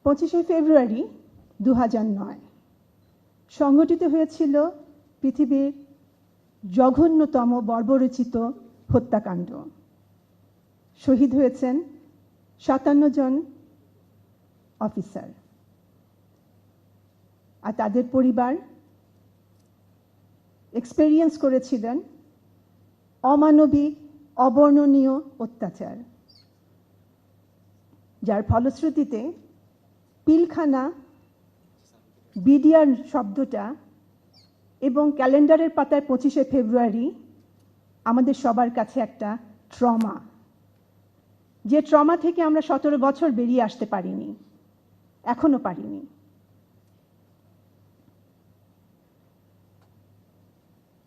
25শে ফেব্রুয়ারি 2009 সংঘটিত হয়েছিল পৃথিবীর জঘন্যতম বর্বরচিত হত্যাকাণ্ড। শহীদ হয়েছেন 57 জন অফিসার, আর তাদের পরিবার এক্সপেরিয়েন্স করেছিলেন অমানবিক, অবর্ণনীয় অত্যাচার, যার ফলশ্রুতিতে পিলখানা, বিডিআর শব্দটা এবং ক্যালেন্ডারের পাতায় 25শে ফেব্রুয়ারি আমাদের সবার কাছে একটা ট্রমা, যে ট্রমা থেকে আমরা 17 বছর বেরিয়ে আসতে পারিনি, এখনো পারিনি।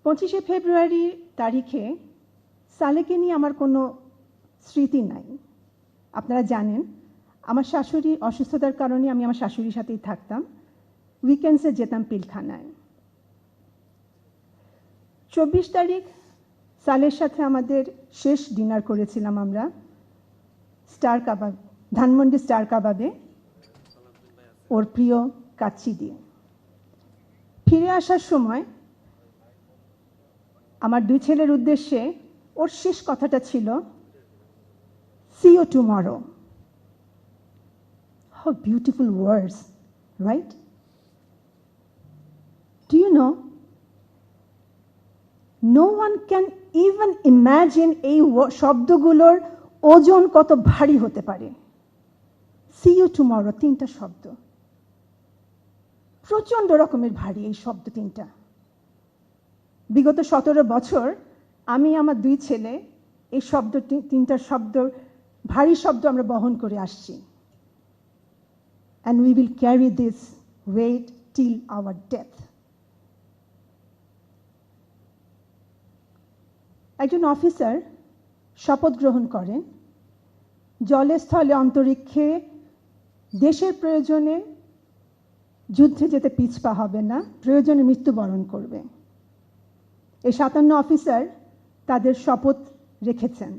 25শে ফেব্রুয়ারি তারিখে সালেকে নিয়ে আমার কোনো স্মৃতি নাই। আপনারা জানেন আমার শাশুড়ি অসুস্থতার কারণে আমি আমার শাশুড়ির সাথেই থাকতাম, উইকেন্ডসে যেতাম পিলখানায়। 24 তারিখ সালের সাথে আমাদের শেষ ডিনার করেছিলাম আমরা স্টার কাবাব, ধানমন্ডি স্টার কাবাবে, ওর প্রিয় কাচ্চি দিয়ে। ফিরে আসার সময় আমার 2 ছেলের উদ্দেশ্যে ওর শেষ কথাটা ছিল, see you tomorrow. How beautiful words, right? Do you know, no one can even imagine এই শব্দগুলোর ওজন কত ভারী হতে পারে। see you tomorrow 3টা শব্দ, প্রচন্ড রকমের ভারী এই শব্দ 3টা। বিগত 17 বছর আমি আমার 2 ছেলে এই শব্দ 3টা শব্দ, ভারী শব্দ আমরা বহন করে আসছি। And we will carry this weight till our death. একজন অফিসার শপথ গ্রহণ করেন, জলে, স্থলে, অন্তরিক্ষে দেশের প্রয়োজনে যুদ্ধে যেতে পিছপা হবে না, প্রয়োজনে মৃত্যুবরণ করবে। এই 57 অফিসার তাদের শপথ রেখেছেন,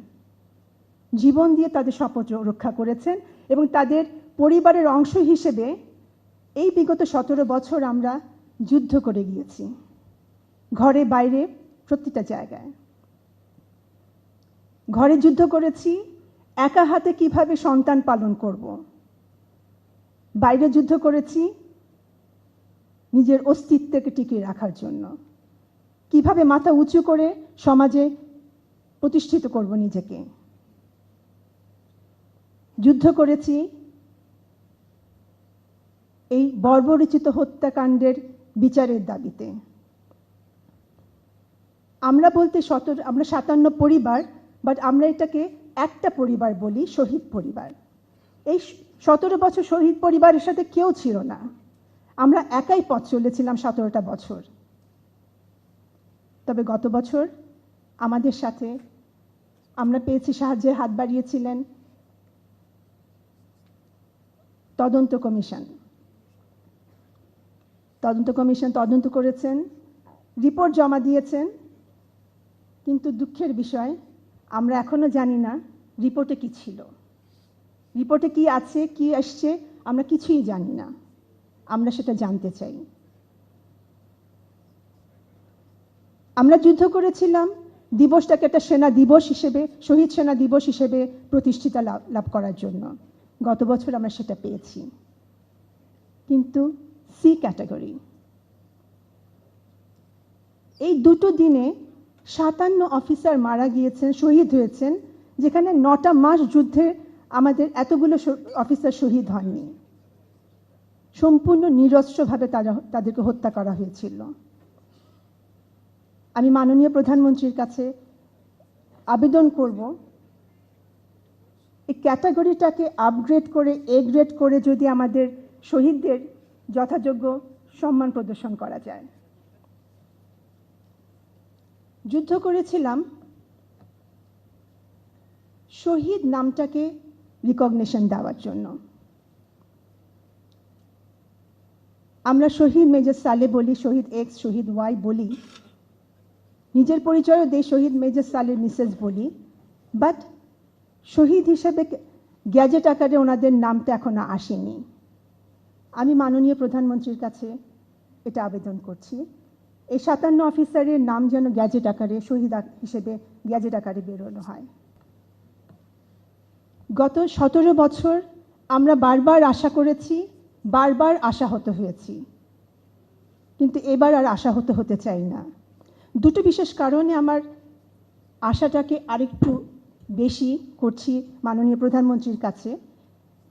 জীবন দিয়ে তাদের শপথ রক্ষা করেছেন, এবং তাদের পরিবারের অংশ হিসেবে এই বিগত 17 বছর আমরা যুদ্ধ করে গিয়েছি, ঘরে বাইরে প্রতিটা জায়গায়। ঘরে যুদ্ধ করেছি একা হাতে কিভাবে সন্তান পালন করব, বাইরে যুদ্ধ করেছি নিজের অস্তিত্বকে টিকিয়ে রাখার জন্য, কিভাবে মাথা উঁচু করে সমাজে প্রতিষ্ঠিত করব নিজেকে। যুদ্ধ করেছি এই বর্বরচিত হত্যাকাণ্ডের বিচারের দাবিতে। আমরা বলতে আমরা 57 পরিবার, বাট আমরা এটাকে একটা পরিবার বলি, শহীদ পরিবার। এই 17 বছর শহীদ পরিবারের সাথে কেউ ছিল না, আমরা একাই পথ চলেছিলাম 17টা বছর। তবে গত বছর আমাদের সাথে আমরা পেয়েছি, সাহায্যের হাত বাড়িয়েছিলেন তদন্ত কমিশন। তদন্ত করেছেন, রিপোর্ট জমা দিয়েছেন, কিন্তু দুঃখের বিষয় আমরা এখনো জানি না রিপোর্টে কি ছিল, রিপোর্টে কি আছে, কি আসছে, আমরা কিছুই জানি না। আমরা সেটা জানতে চাই। আমরা যুদ্ধ করেছিলাম দিবসটাকে একটা সেনা দিবস হিসেবে, শহীদ সেনা দিবস হিসেবে প্রতিষ্ঠিত লাভ করার জন্য। গত বছর আমরা সেটা পেয়েছি, কিন্তু সি ক্যাটাগরি। এই দুটো দিনে 57 অফিসার মারা গিয়েছেন, শহীদ হয়েছেন, যেখানে 9টা মাস যুদ্ধে আমাদের এতগুলো অফিসার শহীদ হননি। সম্পূর্ণ নিরস্ত্রভাবে তাদেরকে হত্যা করা হয়েছিল। আমি মাননীয় প্রধানমন্ত্রীর কাছে আবেদন করব, এই ক্যাটাগরিটাকে আপগ্রেড করে, এ গ্রেড করে যদি আমাদের শহীদদের যথাযোগ্য সম্মান প্রদর্শন করা যায়। যুদ্ধ করেছিলাম শহীদ নামটাকে রিকগনিশন দেওয়ার জন্য। আমরা শহীদ মেজর সালে বলি, শহীদ এক্স, শহীদ ওয়াই বলি, নিজের পরিচয়ও দেই শহীদ মেজর সালের মিসেস বলি, বাট শহীদ হিসেবে গ্যাজেট আকারে ওনাদের নামটা এখনো আসেনি। আমি মাননীয় প্রধানমন্ত্রীর কাছে এটা আবেদন করছি, এই 57 অফিসারের নাম যেন গ্যাজেট আকারে শহীদ হিসেবে গ্যাজেট আকারে বেরোনো হয়। গত 17 বছর আমরা বারবার আশা করেছি, বারবার আশাহত হয়েছি, কিন্তু এবার আর আশাহত হতে চাই না। দুটো বিশেষ কারণে আমার আশাটাকে আরেকটু বেশি করছি মাননীয় প্রধানমন্ত্রীর কাছে।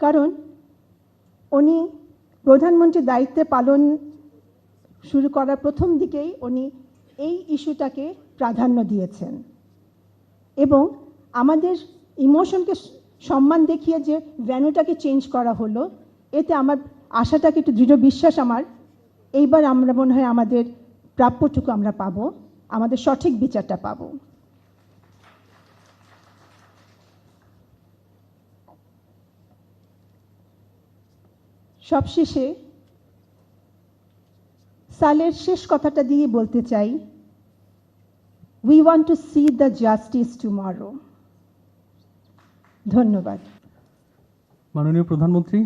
কারণ উনি প্রধানমন্ত্রীর দায়িত্বে পালন শুরু করার প্রথম দিকেই উনি এই ইস্যুটাকে প্রাধান্য দিয়েছেন এবং আমাদের ইমোশনকে সম্মান দেখিয়ে যে ভ্যানুটাকে চেঞ্জ করা হলো, এতে আমার আশাটাকে একটু দৃঢ় বিশ্বাস আমার এইবার আমরা মনে হয় আমাদের প্রাপ্যটুকু আমরা পাবো, আমাদের সঠিক বিচারটা পাবো। সবশেষে সালের শেষ কথাটা দিয়ে বলতে চাই, we want to C the justice tomorrow. ধন্যবাদ। মাননীয় প্রধানমন্ত্রী,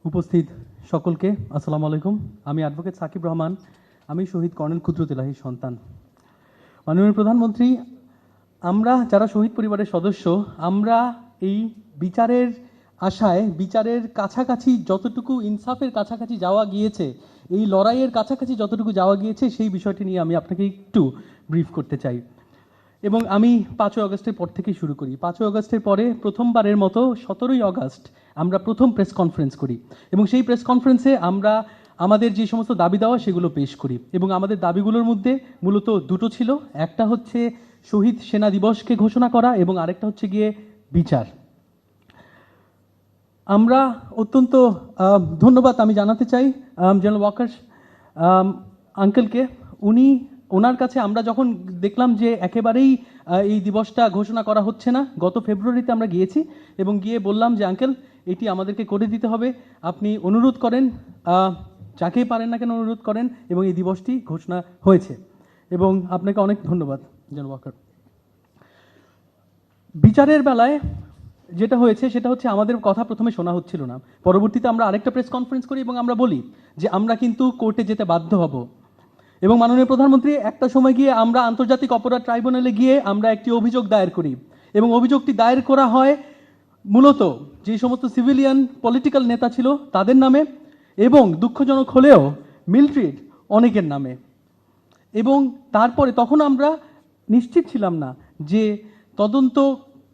উপস্থিত সকলকে আসসালামু আলাইকুম। আমি অ্যাডভোকেট সাকিব রহমান, আমি শহীদ কর্নেল ক্ষুদ্র তেলাহীর সন্তান। মাননীয় প্রধানমন্ত্রী, আমরা যারা শহীদ পরিবারের সদস্য, আমরা এই বিচারের আশায়, বিচারের কাছাকাছি যতটুকু, ইনসাফের কাছাকাছি যাওয়া গিয়েছে, এই লড়াইয়ের কাছাকাছি যতটুকু যাওয়া গিয়েছে, সেই বিষয়টি নিয়ে আমি আপনাকে একটু ব্রিফ করতে চাই। এবং আমি 5 আগস্টের পর থেকেই শুরু করি। 5 আগস্টের পরে প্রথমবারের মতো 17 আগস্ট আমরা প্রথম প্রেস কনফারেন্স করি এবং সেই প্রেস কনফারেন্সে আমরা আমাদের যে সমস্ত দাবি দেওয়া সেগুলো পেশ করি এবং আমাদের দাবিগুলোর মধ্যে মূলত দুটো ছিল। একটা হচ্ছে শহীদ সেনা দিবসকে ঘোষণা করা এবং আরেকটা হচ্ছে গিয়ে বিচার। আমরা অত্যন্ত ধন্যবাদ আমি জানাতে চাই জেনারেল ওয়াকার আঙ্কেলকে। ওনার কাছে আমরা যখন দেখলাম যে একেবারেই এই দিবসটা ঘোষণা করা হচ্ছে না, গত ফেব্রুয়ারিতে আমরা গিয়েছি এবং গিয়ে বললাম যে আঙ্কেল, এটি আমাদেরকে করে দিতে হবে, আপনি অনুরোধ করেন, যাকেই পারেন না কেন অনুরোধ করেন, এবং এই দিবসটি ঘোষণা হয়েছে এবং আপনাকে অনেক ধন্যবাদ জেনারেল ওয়াকার। বিচারের বেলায় যেটা হয়েছে সেটা হচ্ছে আমাদের কথা প্রথমে শোনা হচ্ছিল না, পরবর্তীতে আমরা আরেকটা প্রেস কনফারেন্স করি এবং আমরা বলি যে আমরা কিন্তু কোর্টে যেতে বাধ্য হব। এবং মাননীয় প্রধানমন্ত্রী, একটা সময় গিয়ে আমরা আন্তর্জাতিক অপরাধ ট্রাইব্যুনালে গিয়ে আমরা একটি অভিযোগ দায়ের করি এবং অভিযোগটি দায়ের করা হয় মূলত যে সমস্ত সিভিলিয়ান পলিটিক্যাল নেতা ছিল তাদের নামে এবং দুঃখজনক হলেও মিলিটারির অনেকের নামে। এবং তারপরে তখন আমরা নিশ্চিত ছিলাম না যে তদন্ত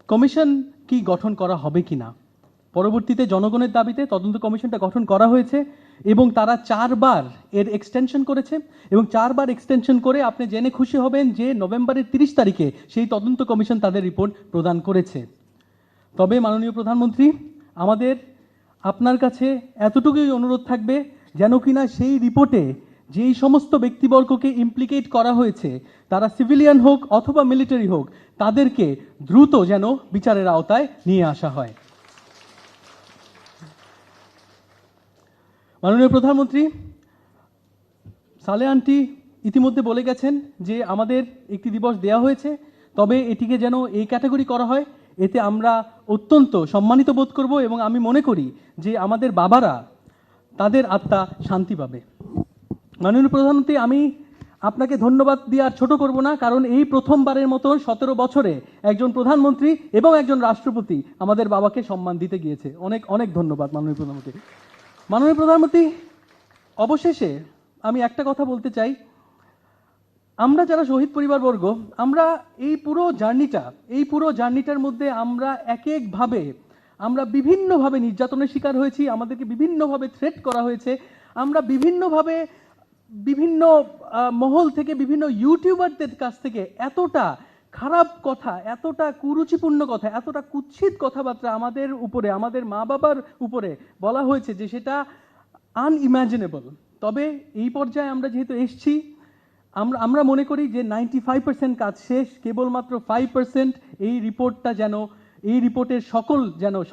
কমিশন কি গঠন করা হবে কি না। পরবর্তীতে জনগণের দাবিতে তদন্ত কমিশনটা গঠন করা হয়েছে এবং তারা 4 বার এর এক্সটেনশন করেছে এবং 4 বার এক্সটেনশন করে আপনি জেনে খুশি হবেন যে নভেম্বরের 30 তারিখে সেই তদন্ত কমিশন তাদের রিপোর্ট প্রদান করেছে। তবে মাননীয় প্রধানমন্ত্রী, আমাদের আপনার কাছে এতটুকুই অনুরোধ থাকবে যেন কিনা সেই রিপোর্টে যেই সমস্ত ব্যক্তিবর্গকে ইমপ্লিকেট করা হয়েছে, তারা সিভিলিয়ান হোক অথবা মিলিটারি হোক, তাদেরকে দ্রুত যেন বিচারের আওতায় নিয়ে আসা হয়। মাননীয় প্রধানমন্ত্রী, সালে আন্টি ইতিমধ্যে বলে গেছেন যে আমাদের একটি দিবস দেয়া হয়েছে, তবে এটিকে যেন এই ক্যাটাগরি করা হয়, এতে আমরা অত্যন্ত সম্মানিত বোধ করব এবং আমি মনে করি যে আমাদের বাবারা, তাদের আত্মা শান্তি পাবে। মাননীয় প্রধানমন্ত্রী, আমি আপনাকে ধন্যবাদ দিয়ে আর ছোট করব না, কারণ এই প্রথমবারের মতো 17 বছরে একজন প্রধানমন্ত্রী এবং একজন রাষ্ট্রপতি আমাদের বাবাকে সম্মান দিতে গিয়েছে। অনেক অনেক ধন্যবাদ মাননীয় প্রধানমন্ত্রী। মাননীয় প্রধানমন্ত্রী, অবশেষে আমি একটা কথা বলতে চাই, আমরা যারা শহীদ পরিবারবর্গ, আমরা এই পুরো জার্নিটার মধ্যে আমরা আমরা বিভিন্নভাবে নির্যাতনের শিকার হয়েছি, আমাদেরকে বিভিন্নভাবে থ্রেট করা হয়েছে, আমরা বিভিন্নভাবে বিভিন্ন মহল থেকে, বিভিন্ন ইউটিউবারদের কাছ থেকে এতটা খারাপ কথা, এতটা কুরুচিপূর্ণ কথা, এতটা কুৎসিত কথাবার্তা আমাদের উপরে, আমাদের মা বাবার উপরে বলা হয়েছে যে সেটা আনইম্যাজিনেবল। তবে এই পর্যায়ে আমরা যেহেতু এসছি, আমরা মনে করি যে 95% কাজ শেষ, কেবলমাত্র 5% এই রিপোর্টের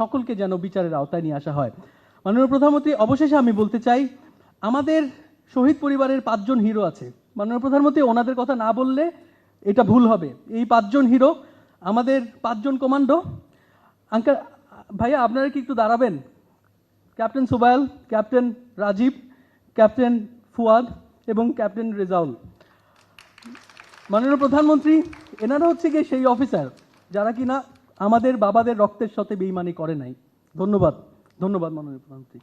সকলকে যেন বিচারের আওতায় নিয়ে আসা হয়। মাননীয় প্রধানমন্ত্রী, অবশেষে আমি বলতে চাই, আমাদের শহীদ পরিবারের 5 জন হিরো আছে। মাননীয় প্রধানমন্ত্রী, ওনাদের কথা না বললে এটা ভুল হবে। এই 5 জন হিরো, আমাদের 5 জন কমান্ডো। আঙ্কেল, ভাইয়া, আপনারা কি একটু দাঁড়াবেন? Captain Subail, captain Rajib, captain Fuad এবং ক্যাপ্টেন রেজাউল। মাননীয় প্রধানমন্ত্রী, এনারা হচ্ছে গিয়ে সেই অফিসার যারা কিনা আমাদের বাবাদের রক্তের সাথে বেইমানি করে নাই। ধন্যবাদ, ধন্যবাদ মাননীয় প্রধানমন্ত্রী।